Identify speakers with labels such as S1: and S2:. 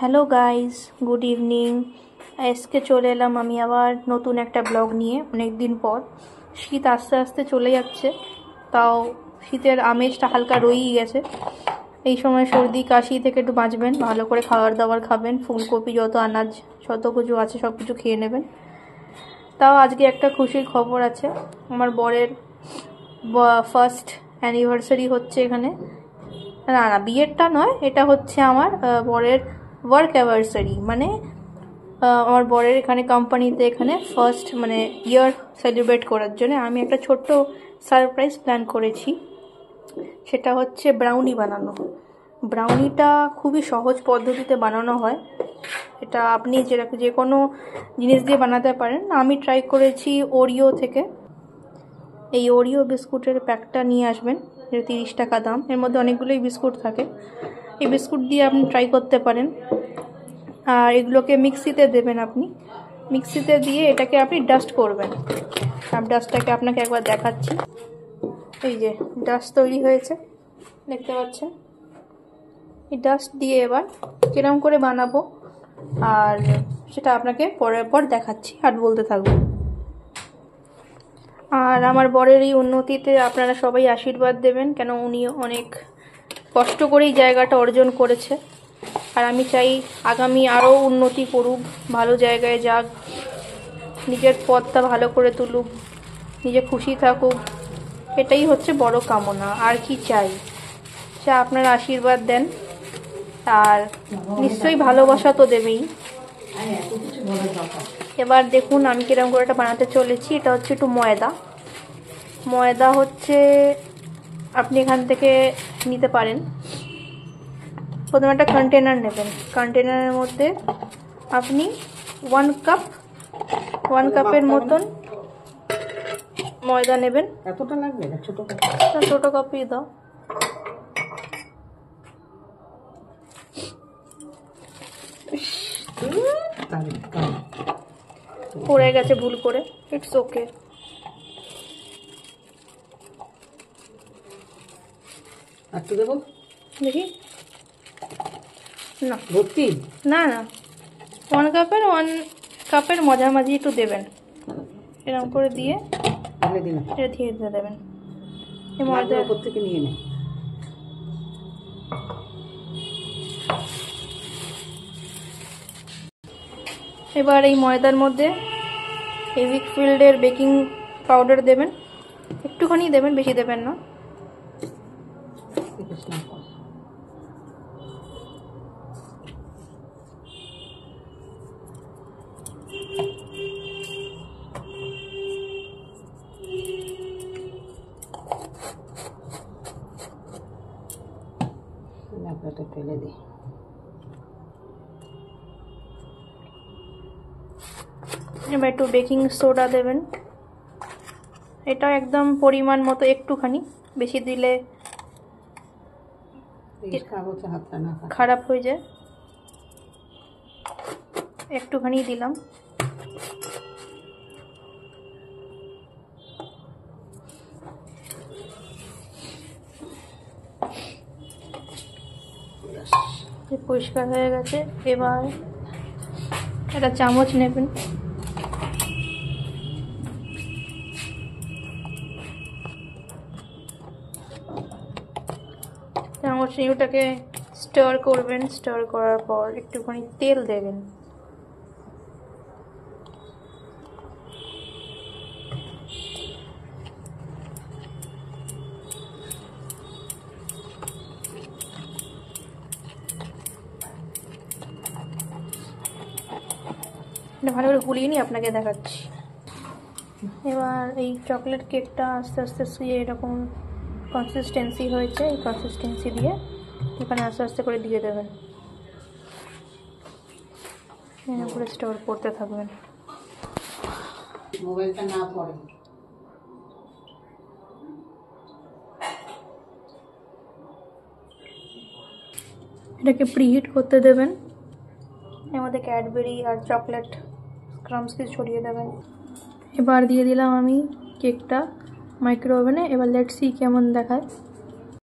S1: Hello guys, good evening. আজকে চলে এলাম আমি আবার নতুন একটা ব্লগ নিয়ে। অনেক দিন পর। শীত আস্তে আস্তে চলে যাচ্ছে, তাও শীতের আমেজটা হালকা রয়েই গেছে। এই সময় সর্দি কাশি থেকে একটু বাঁচবেন, ভালো করে খাবার দাবার খাবেন, ফুলকপি যত আনাজ যত কিছু আছে সব কিছু খেয়ে নেবেন। তাও আজকে একটা খুশির খবর আছে, আমার বরের ফার্স্ট অ্যানিভার্সারি হচ্ছে এখানে। না না, বিয়েরটা নয়, এটা হচ্ছে আমার বরের ওয়ার্ক অ্যানিভার্সারি। মানে আমার বরের এখানে কোম্পানিতে এখানে ফার্স্ট মানে ইয়ার সেলিব্রেট করার জন্য আমি একটা ছোট্ট সারপ্রাইজ প্ল্যান করেছি। সেটা হচ্ছে ব্রাউনি বানানো। ব্রাউনিটা খুবই সহজ পদ্ধতিতে বানানো হয়। এটা আপনি যে কোনো জিনিস দিয়ে বানাতে পারেন। আমি ট্রাই করেছি ওরিও থেকে। এই ওরিও বিস্কুটের প্যাকটা নিয়ে আসবেন, যেটা 30 টাকা দাম। এর মধ্যে অনেকগুলোই বিস্কুট থাকে। এই বিস্কুট দিয়ে আপনি ট্রাই করতে পারেন। আর এগুলোকে মিক্সিতে দেবেন। আপনি মিক্সিতে দিয়ে এটাকে আপনি ডাস্ট করবেন। ডাস্টটাকে আপনাকে একবার দেখাচ্ছি। এই যে ডাস্ট তৈরি হয়েছে, দেখতে পাচ্ছেন। এই ডাস্ট দিয়ে এবার কিরকম করে বানাবো আর সেটা আপনাকে পরের পর দেখাচ্ছি আর বলতে থাকবো। আর আমার বরের এই উন্নতিতে আপনারা সবাই আশীর্বাদ দেবেন, কেন উনি অনেক কষ্ট করেই জায়গাটা অর্জন করেছে। আর আমি চাই আগামী আরও উন্নতি করুক, ভালো জায়গায় যাক, নিজের পথটা ভালো করে তুলুক, নিজে খুশি থাকুক। এটাই হচ্ছে বড় কামনা। আর কি চাই, যা আপনারা আশীর্বাদ দেন। আর নিশ্চয়ই ভালোবাসা তো দেবেই। এবার দেখুন আমি কিরকম করে এটা বানাতে চলেছি। এটা হচ্ছে একটু ময়দা হচ্ছে আপনি এখান থেকে নিতে পারেন। প্রথমে একটা কন্টেনার নেবেন। কন্টেনারের মধ্যে আপনি 1 কাপের মতন ময়দা নেবেন।
S2: এতটা লাগবে না,
S1: ছোট কাপই দাও। পড়ে গেছে ভুল করে, ইটস ওকে।
S2: আর তো দেবো
S1: দেখি না,
S2: ভর্তি
S1: না না, 1 কাপের মাঝামাঝি একটু দেবেন। এরকম করে দিয়ে এটা ধীরে ধীরে দেবেন। এই ময়দা
S2: উপর থেকে নিয়ে নেন।
S1: এবার এই ময়দার মধ্যে এই উইকফিল্ডের বেকিং পাউডার দেবেন। একটুখানি দেবেন, বেশি দেবেন না।
S2: ফেলে দিই।
S1: এবার একটু বেকিং সোডা দেবেন। এটা একদম পরিমাণ মতো, একটুখানি, বেশি দিলে খারাপ হয়ে যায়। একটুখানি দিলাম। পরিষ্কার হয়ে গেছে। এবার একটা চামচ নেবেন। চামচ নিয়ে ওটাকে স্টার করবেন। স্টার করার পর একটুখানি তেল দেবেন। ভালো করে গুলিয়ে নিয়ে আপনাকে দেখাচ্ছি। এবার এই চকলেট কেকটা আস্তে আস্তে শুয়ে এরকম কনসিস্টেন্সি হয়েছে। এই কনসিস্টেন্সি দিয়ে এখানে আস্তে আস্তে করে দিয়ে দেবেন। এর উপরে স্টোর করতে থাকবেন।
S2: মোবাইলটা না পড়ে।
S1: এটাকে প্রিহিট করতে দেবেন। এর মধ্যে ক্যাডবেরি আর চকলেট ক্রাম্বস কিছু ছড়িয়ে দেবেন। এবার দিয়ে দিলাম আমি কেকটা মাইক্রো ওভেনে। এবার লেটস সি কেমন দেখায়।